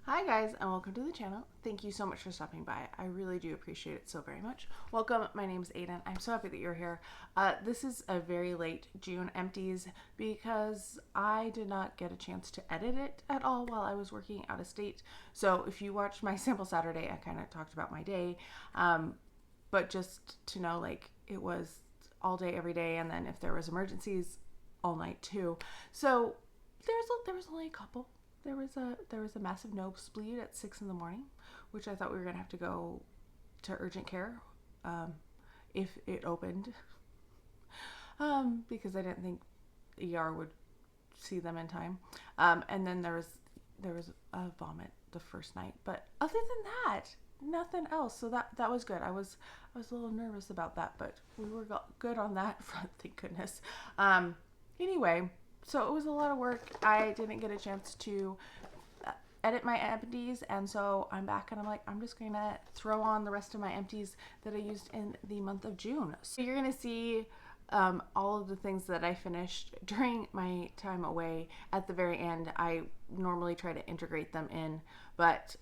Hi guys, and welcome to the channel. Thank you so much for stopping by. I really do appreciate it so very much. Welcome, my name is Aiden. I'm so happy that you're here. This is a very late June empties because I did not get a chance to edit it at all while I was working out of state. So if you watched my sample Saturday, I kind of talked about my day, but just to know, like, it was all day every day, and then if there was emergencies, all night too. So there was only a couple. There was a massive nosebleed at 6 in the morning, which I thought we were gonna have to go to urgent care if it opened, because I didn't think ER would see them in time. And then there was a vomit the first night, but other than that, nothing else. So that was good. I was a little nervous about that, but we were good on that front, thank goodness. Anyway. So it was a lot of work. I didn't get a chance to edit my empties, and so I'm back and I'm like, I'm just gonna throw on the rest of my empties that I used in the month of June. So you're gonna see all of the things that I finished during my time away at the very end. I normally try to integrate them in, but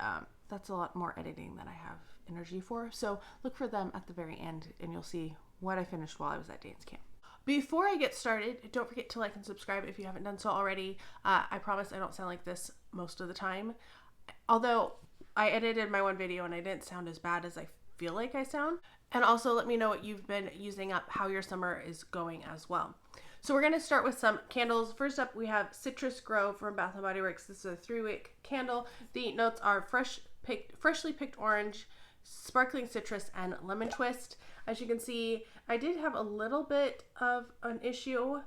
that's a lot more editing than I have energy for. So look for them at the very end and you'll see what I finished while I was at dance camp. Before I get started, don't forget to like and subscribe if you haven't done so already. I promise I don't sound like this most of the time. Although I edited my one video and I didn't sound as bad as I feel like I sound. And also let me know what you've been using up, how your summer is going as well. So we're going to start with some candles. First up, we have Citrus Grove from Bath & Body Works. This is a 3-wick candle. The notes are freshly picked orange, sparkling citrus, and lemon twist. As you can see, I did have a little bit of an issue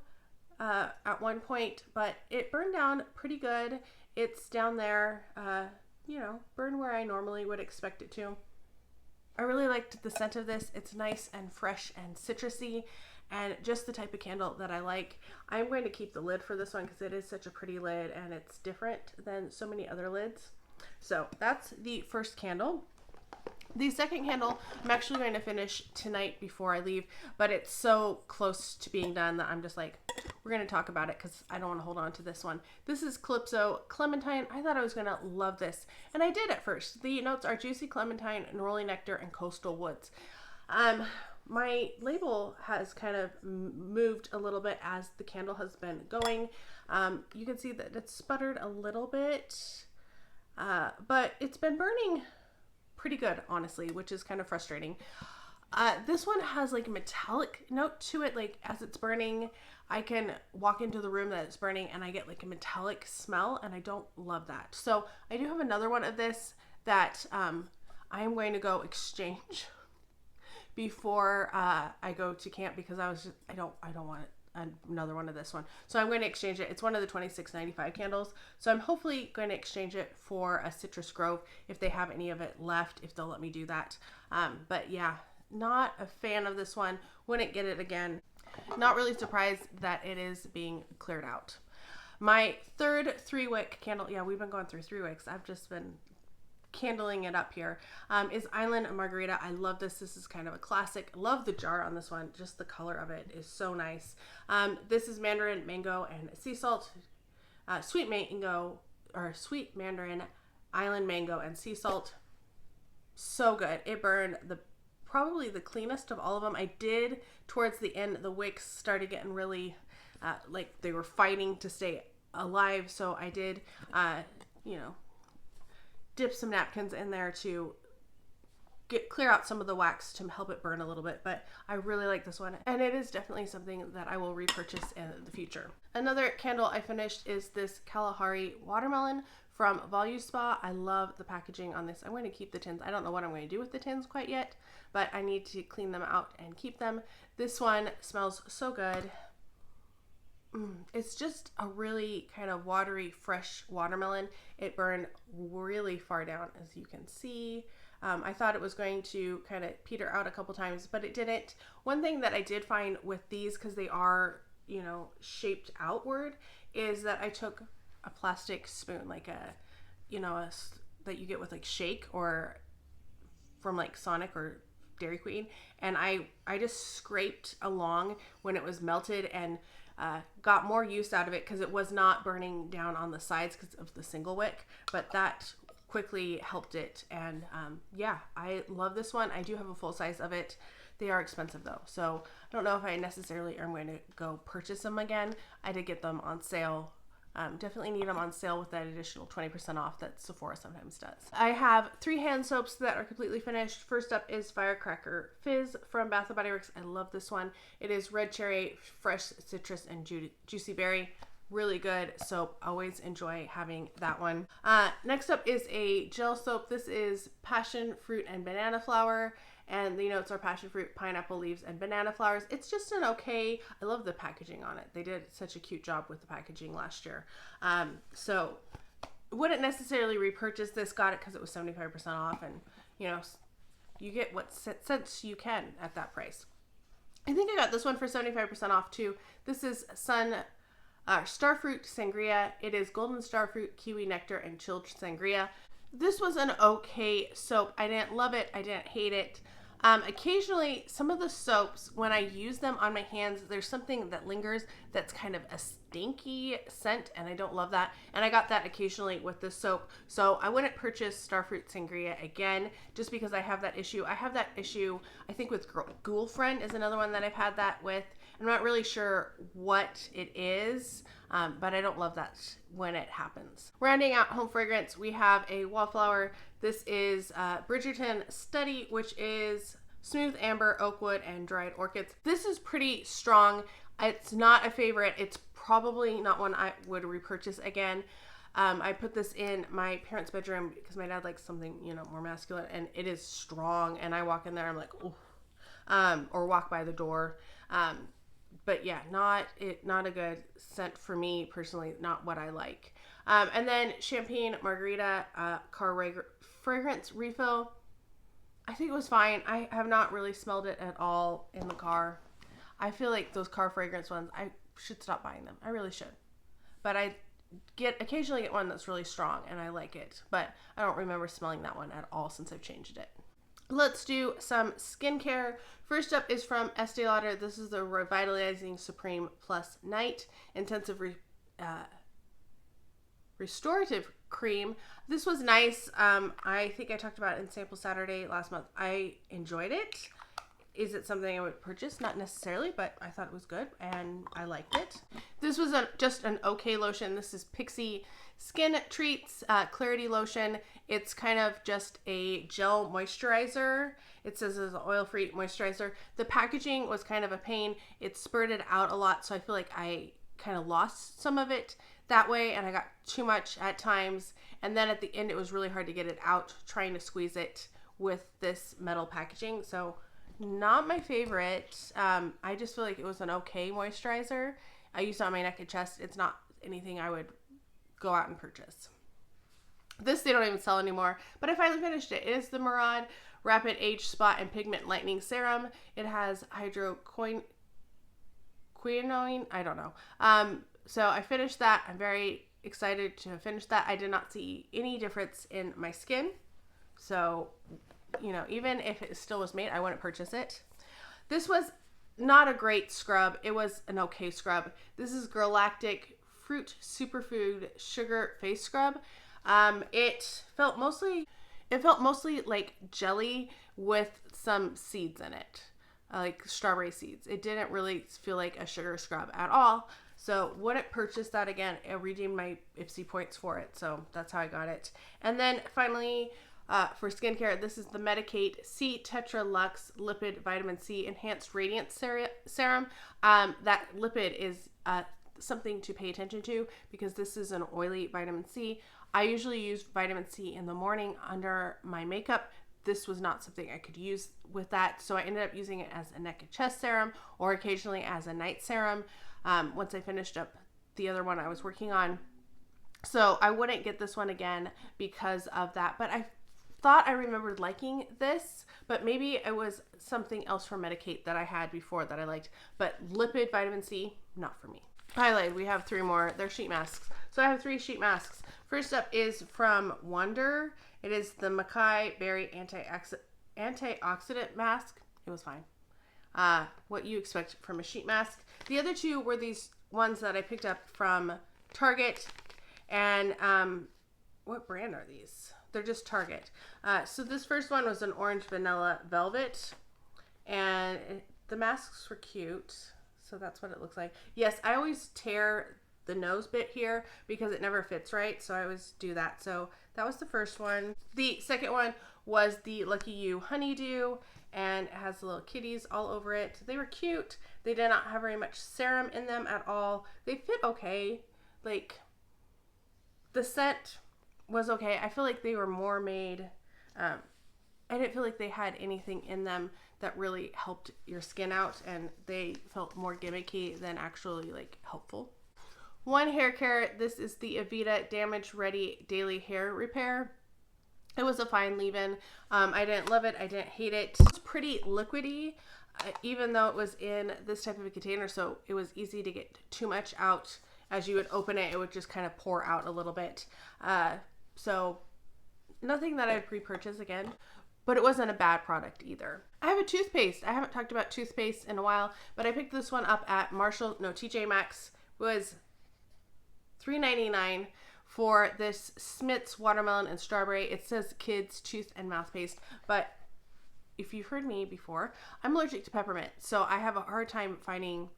at one point, but it burned down pretty good. It's down there, burned where I normally would expect it to. I really liked the scent of this. It's nice and fresh and citrusy, and just the type of candle that I like. I'm going to keep the lid for this one because it is such a pretty lid and it's different than so many other lids. So that's the first candle. The second candle I'm actually going to finish tonight before I leave, but it's so close to being done that I'm just like, we're going to talk about it because I don't want to hold on to this one. This is Calypso Clementine. I thought I was going to love this, and I did at first. The notes are juicy clementine, neroli nectar, and coastal woods. My label has kind of moved a little bit as the candle has been going. You can see that it's sputtered a little bit, but it's been burning pretty good, honestly, which is kind of frustrating. This one has like a metallic note to it. Like as it's burning, I can walk into the room that it's burning and I get like a metallic smell, and I don't love that. So I do have another one of this that I am going to go exchange before I go to camp because I don't want another one of this one. So I'm going to exchange it. It's one of the $26.95 candles. So I'm hopefully going to exchange it for a Citrus Grove if they have any of it left, if they'll let me do that. But yeah, not a fan of this one. Wouldn't get it again. Not really surprised that it is being cleared out. My third 3-wick candle, yeah, we've been going through 3 wicks. I've just been candling it up here, is Island Margarita. I love this. This is kind of a classic. Love the jar on this one. Just the color of it is so nice. This is Mandarin, Mango, and Sea Salt. Sweet Mandarin, Island Mango, and Sea Salt. So good. It burned probably the cleanest of all of them. I did, towards the end, the wicks started getting really, like they were fighting to stay alive. So I did, dip some napkins in there to clear out some of the wax to help it burn a little bit, but I really like this one, and it is definitely something that I will repurchase in the future. Another candle I finished is this Kalahari Watermelon from Volume Spa. I love the packaging on this. I'm going to keep the tins. I don't know what I'm going to do with the tins quite yet, but I need to clean them out and keep them. This one smells so good. It's just a really kind of watery, fresh watermelon. It burned really far down, as you can see. I thought it was going to kind of peter out a couple times, but it didn't. One thing that I did find with these, because they are, shaped outward, is that I took a plastic spoon, like that you get with like Shake or from like Sonic or Dairy Queen, and I just scraped along when it was melted and got more use out of it because it was not burning down on the sides because of the single wick, but that quickly helped it. And yeah, I love this one. I do have a full size of it. They are expensive though, so I don't know if I necessarily am going to go purchase them again. I did get them on sale. Definitely need them on sale with that additional 20% off that Sephora sometimes does. I have 3 hand soaps that are completely finished. First up is Firecracker Fizz from Bath & Body Works. I love this one. It is red cherry, fresh citrus, and juicy berry. Really good soap. Always enjoy having that one. Next up is a gel soap. This is passion fruit and banana flower. And the notes are passion fruit, pineapple leaves, and banana flowers. It's just an okay, I love the packaging on it. They did such a cute job with the packaging last year. So wouldn't necessarily repurchase this, got it because it was 75% off, and you know, you get what sense you can at that price. I think I got this one for 75% off too. This is Starfruit Sangria. It is golden starfruit, kiwi nectar, and chilled sangria. This was an okay soap. I didn't love it. I didn't hate it. Occasionally, some of the soaps, when I use them on my hands, there's something that lingers that's kind of a stinky scent, and I don't love that. And I got that occasionally with this soap. So I wouldn't purchase Starfruit Sangria again, just because I have that issue. I have that issue, I think, with Ghoul Friend is another one that I've had that with. I'm not really sure what it is, but I don't love that when it happens. Rounding out home fragrance, we have a Wallflower. This is Bridgerton Study, which is smooth amber, oakwood, and dried orchids. This is pretty strong. It's not a favorite. It's probably not one I would repurchase again. I put this in my parents' bedroom because my dad likes something, you know, more masculine, and it is strong. And I walk in there, I'm like, oh, or walk by the door. But yeah, not a good scent for me personally, not what I like. And then Champagne Margarita car fragrance refill. I think it was fine. I have not really smelled it at all in the car. I feel like those car fragrance ones, I should stop buying them. I really should. But I occasionally get one that's really strong and I like it. But I don't remember smelling that one at all since I've changed it. Let's do some skincare. First up is from Estee Lauder. This is the Revitalizing Supreme Plus Night Intensive Restorative Cream. This was nice. I think I talked about it in Sample Saturday last month. I enjoyed it. Is it something I would purchase? Not necessarily, but I thought it was good and I liked it. This was just an okay lotion. This is Pixie Skin Treats Clarity Lotion. It's kind of just a gel moisturizer. It says it's an oil-free moisturizer. The packaging was kind of a pain. It spurted out a lot, so I feel like I kind of lost some of it that way, and I got too much at times. And then at the end, it was really hard to get it out, trying to squeeze it with this metal packaging. So not my favorite. I just feel like it was an okay moisturizer. I used it on my neck and chest. It's not anything I would go out and purchase. This they don't even sell anymore, but I finally finished it. It is the Murad Rapid Age Spot and Pigment Lightening Serum. It has hydroquinone. I don't know. So I finished that. I'm very excited to finish that. I did not see any difference in my skin. So, you know, even if it still was made, I wouldn't purchase it. This was not a great scrub. It was an okay scrub. This is Galactic Fruit Superfood Sugar Face Scrub. It felt mostly like jelly with some seeds in it, like strawberry seeds. It didn't really feel like a sugar scrub at all. So wouldn't purchase that again. I redeemed my Ipsy points for it. So that's how I got it. And then finally, for skincare, this is the Medicate C Tetra Luxe Lipid Vitamin C Enhanced Radiance Serum. That lipid is something to pay attention to because this is an oily vitamin C. I usually use vitamin C in the morning under my makeup. This was not something I could use with that, so I ended up using it as a neck and chest serum or occasionally as a night serum once I finished up the other one I was working on. So I wouldn't get this one again because of that, but I thought I remembered liking this, but maybe it was something else from Medicate that I had before that I liked. But lipid vitamin C, not for me. Highlight, we have 3 more. They're sheet masks. So I have 3 sheet masks. First up is from Wonder. It is the Macai Berry Antioxidant Mask. It was fine. What you expect from a sheet mask. The other 2 were these ones that I picked up from Target. And what brand are these? They're just Target. So this first one was an orange vanilla velvet, and the masks were cute. So that's what it looks like. Yes, I always tear the nose bit here because it never fits right. So I always do that. So that was the first one. The second one was the Lucky You Honeydew, and it has little kitties all over it. They were cute. They did not have very much serum in them at all. They fit okay. Like, the scent was okay. I feel like they were more made, I didn't feel like they had anything in them that really helped your skin out, and they felt more gimmicky than actually like helpful. One hair care, this is the Aveda Damage Ready Daily Hair Repair. It was a fine leave-in. I didn't love it. I didn't hate it. It was pretty liquidy, even though it was in this type of a container, so it was easy to get too much out. As you would open it, it would just kind of pour out a little bit. So nothing that I'd repurchase again, but it wasn't a bad product either. I have a toothpaste. I haven't talked about toothpaste in a while, but I picked this one up at TJ Maxx. It was $3.99 for this Smith's watermelon and strawberry. It says kids tooth and mouth paste, but if you've heard me before, I'm allergic to peppermint, so I have a hard time finding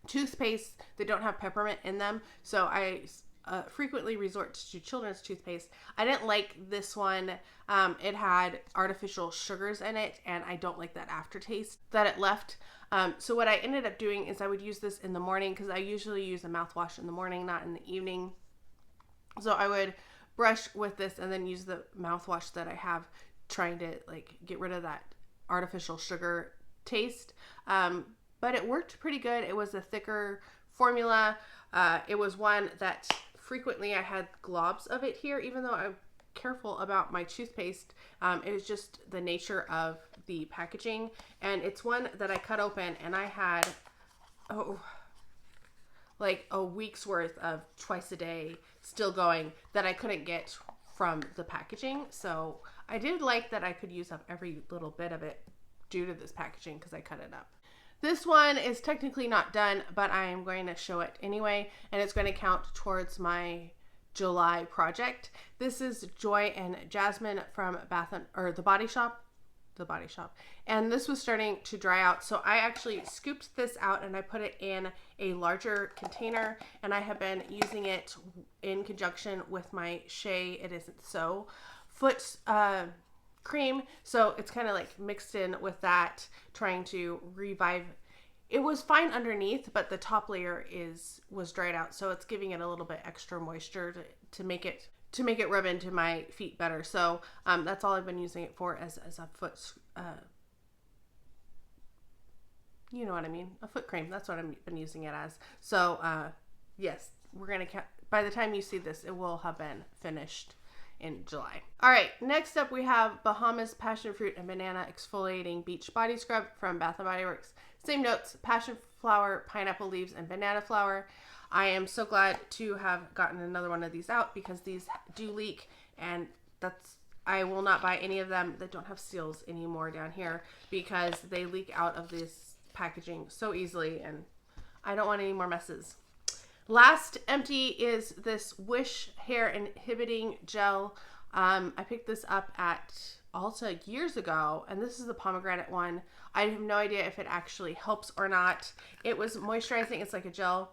toothpaste that don't have peppermint in them. So I frequently resort to children's toothpaste. I didn't like this one. It had artificial sugars in it, and I don't like that aftertaste that it left. So what I ended up doing is I would use this in the morning, because I usually use a mouthwash in the morning, not in the evening. So I would brush with this and then use the mouthwash that I have, trying to like get rid of that artificial sugar taste. But it worked pretty good. It was a thicker formula. It was one that frequently I had globs of it here, even though I'm careful about my toothpaste. It was just the nature of the packaging. And it's one that I cut open, and I had, like a week's worth of twice a day still going that I couldn't get from the packaging. So I did like that I could use up every little bit of it due to this packaging, because I cut it up. This one is technically not done, but I am going to show it anyway, and it's going to count towards my July project. This is Joy and Jasmine from The Body Shop. And this was starting to dry out, so I actually scooped this out and I put it in a larger container, and I have been using it in conjunction with my Shea It Isn't So foot cream. So it's kind of like mixed in with that, trying to revive. It was fine underneath, but the top layer was dried out, so it's giving it a little bit extra moisture to make it rub into my feet better. So that's all I've been using it for, as a foot, you know what I mean, a foot cream. That's what I've been using it as. So yes, we're gonna by the time you see this, it will have been finished in July. All right, next up we have Bahamas Passion Fruit and Banana Exfoliating Beach Body Scrub from Bath & Body Works. Same notes: passion flower, pineapple leaves, and banana flower. I am so glad to have gotten another one of these out, because these do leak, and I will not buy any of them that don't have seals anymore down here, because they leak out of this packaging so easily, and I don't want any more messes. Last empty is this Wish Hair Inhibiting Gel. I picked this up at Ulta years ago, and this is the pomegranate one. I have no idea if it actually helps or not. It was moisturizing. It's like a gel.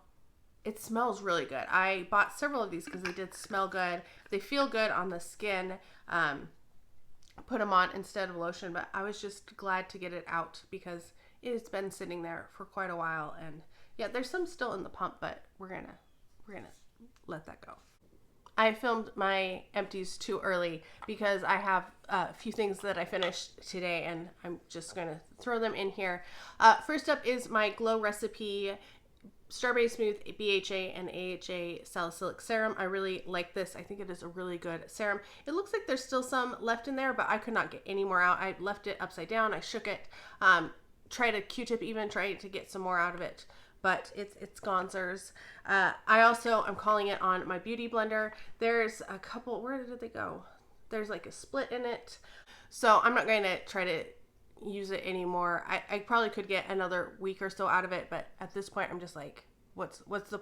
It smells really good. I bought several of these because they did smell good. They feel good on the skin. Put them on instead of lotion, but I was just glad to get it out because it's been sitting there for quite a while. And yeah, there's some still in the pump, but we're gonna let that go. I filmed my empties too early because I have a few things that I finished today, and I'm just going to throw them in here. First up is my Glow Recipe Strawberry Smooth BHA and AHA Salicylic Serum. I really like this. I think it is a really good serum. It looks like there's still some left in there, but I could not get any more out. I left it upside down. I shook it, tried a Q-tip even, tried to get some more out of it, but it's gonzers. I'm calling it on my beauty blender. There's a couple, where did they go? There's like a split in it. So I'm not going to try to use it anymore. I probably could get another week or so out of it, but at this point I'm just like, what's the,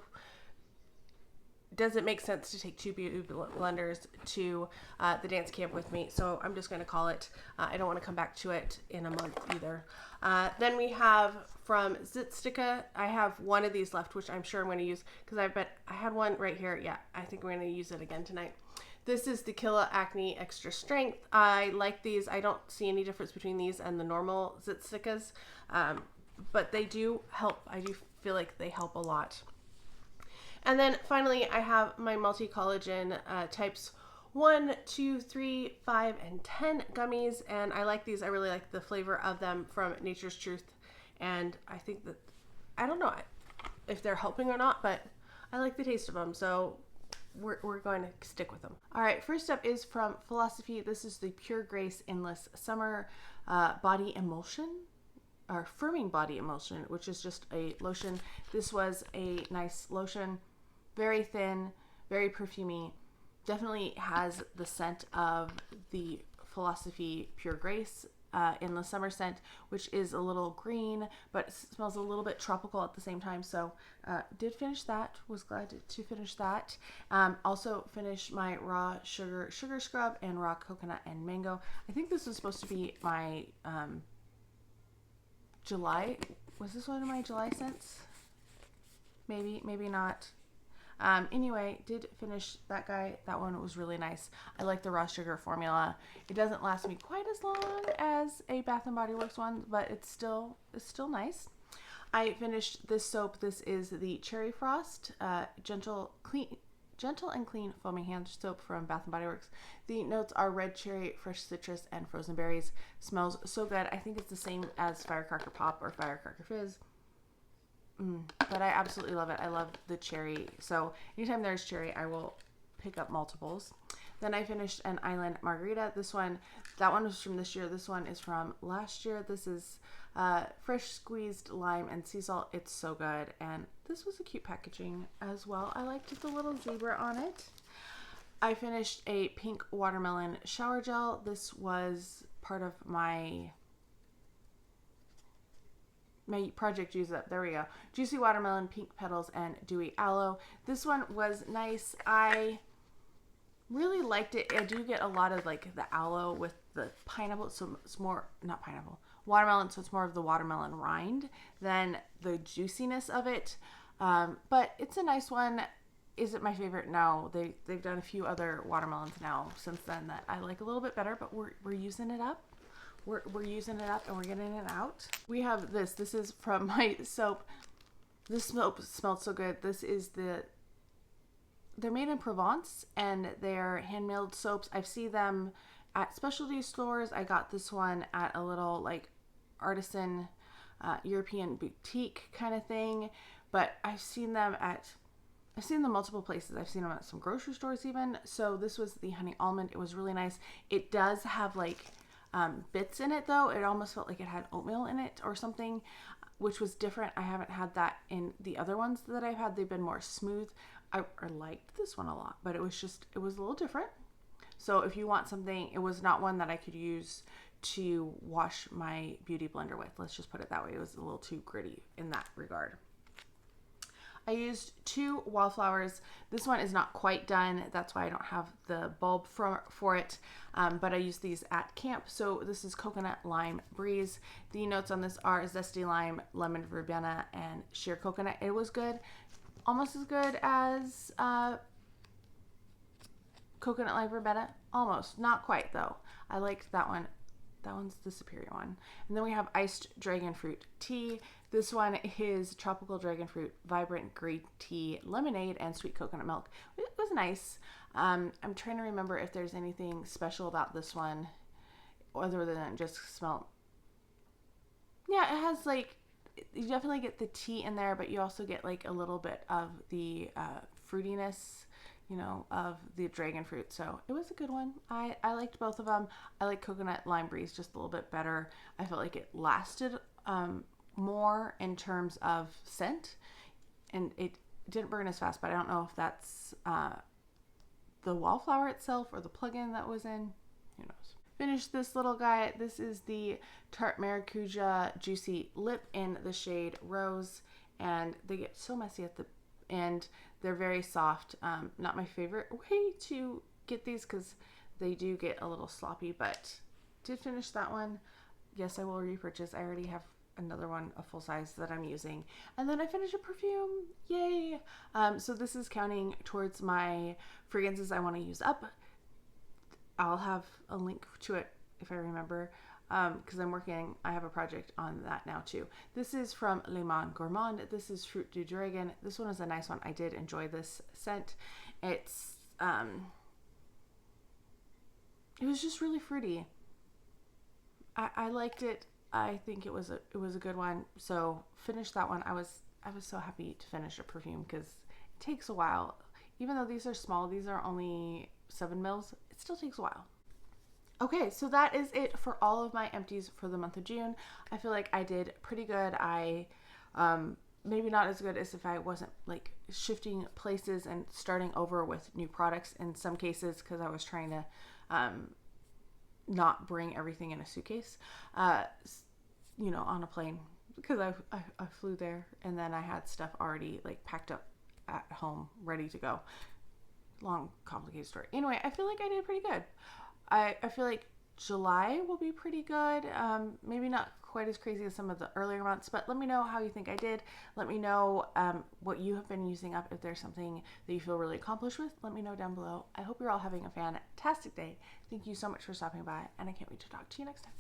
does it make sense to take 2 beauty blenders to the dance camp with me? So I'm just going to call it. I don't want to come back to it in a month either. Then we have from Zitstica. I have one of these left, which I'm sure I'm going to use because I had one right here. Yeah, I think we're going to use it again tonight. This is the Killa Acne Extra Strength. I like these. I don't see any difference between these and the normal Zitsticas, but they do help. I do feel like they help a lot. And then finally, I have my multi-collagen types 1, 2, 3, 5, and 10 gummies. And I like these. I really like the flavor of them from Nature's Truth. And I think that, I don't know if they're helping or not, but I like the taste of them. So we're going to stick with them. All right, first up is from Philosophy. This is the Pure Grace Endless Summer Body Emulsion, or Firming Body Emulsion, which is just a lotion. This was a nice lotion, very thin, very perfumey. Definitely has the scent of the Philosophy Pure Grace Endless Summer scent, which is a little green, but it smells a little bit tropical at the same time. So did finish that, was glad to finish that. Also finished my raw sugar scrub and raw coconut and mango. I think this was supposed to be my July. Was this one of my July scents? Maybe not. Anyway, did finish that guy. That one was really nice. I like the raw sugar formula. It doesn't last me quite as long as a Bath and Body Works one, but it's still nice. I finished this soap. This is the Cherry Frost Gentle and Clean Foaming Hand Soap from Bath and Body Works. The notes are red cherry, fresh citrus, and frozen berries. Smells so good. I think it's the same as Firecracker Pop or Firecracker Fizz. But I absolutely love it. I love the cherry. So anytime there's cherry, I will pick up multiples. Then I finished an Island Margarita. That one was from this year. This one is from last year. This is fresh squeezed lime and sea salt. It's so good. And this was a cute packaging as well. I liked the little zebra on it. I finished a pink watermelon shower gel. This was part of my project Juice Up. There we go. Juicy watermelon, pink petals, and dewy aloe. This one was nice. I really liked it. I do get a lot of like the aloe with the pineapple, so it's more, not pineapple, watermelon, so it's more of the watermelon rind than the juiciness of it. But it's a nice one. Is it my favorite? No. They've done a few other watermelons now since then that I like a little bit better, but we're using it up. We're using it up and we're getting it out. We have this. This is from my soap. This soap smells so good. This is they're made in Provence and they're hand-milled soaps. I've seen them at specialty stores. I got this one at a little like artisan European boutique kind of thing. But I've seen them multiple places. I've seen them at some grocery stores even. So this was the Honey Almond. It was really nice. It does have like bits in it though. It almost felt like it had oatmeal in it or something, which was different. I haven't had that in the other ones that I've had. They've been more smooth. I liked this one a lot, but it was a little different. So if you want something, it was not one that I could use to wash my beauty blender with. Let's just put it that way. It was a little too gritty in that regard. I used 2 wallflowers. This one is not quite done. That's why I don't have the bulb for it. But I used these at camp. So this is Coconut Lime Breeze. The notes on this are zesty lime, lemon verbena, and sheer coconut. It was good. Almost as good as Coconut Lime Verbena. Almost. Not quite though. I liked that one. That one's the superior one. And then we have iced dragon fruit tea. This one is tropical dragon fruit, vibrant green tea, lemonade, and sweet coconut milk. It was nice. I'm trying to remember if there's anything special about this one other than just smell. Yeah, it has like, you definitely get the tea in there, but you also get like a little bit of the fruitiness, of the dragon fruit. So it was a good one. I liked both of them. I like Coconut Lime Breeze just a little bit better. I felt like it lasted more in terms of scent, and it didn't burn as fast, but I don't know if that's the wallflower itself or the plug-in that was in. Who knows? Finished this little guy. This is the Tarte Maracuja Juicy Lip in the shade Rose, and they get so messy at the end. They're very soft. Not my favorite way to get these because they do get a little sloppy, but did finish that one. Yes, I will repurchase. I already have another one, a full size that I'm using. And then I finished a perfume. Yay! So this is counting towards my fragrances I want to use up. I'll have a link to it if I remember, because I have a project on that now too. This is from Le Monde Gourmand. This is Fruit du Dragon. This one is a nice one. I did enjoy this scent. It was just really fruity. I liked it. I think it was a good one. So finished that one. I was so happy to finish a perfume because it takes a while. Even though these are small, these are only 7 mils. It still takes a while. Okay, so that is it for all of my empties for the month of June. I feel like I did pretty good. I maybe not as good as if I wasn't like shifting places and starting over with new products in some cases because I was trying to not bring everything in a suitcase, on a plane because I flew there and then I had stuff already like packed up at home ready to go. Long, complicated story. Anyway, I feel like I did pretty good. I feel like July will be pretty good. Maybe not quite as crazy as some of the earlier months, but let me know how you think I did. Let me know what you have been using up. If there's something that you feel really accomplished with, let me know down below. I hope you're all having a fantastic day. Thank you so much for stopping by, and I can't wait to talk to you next time.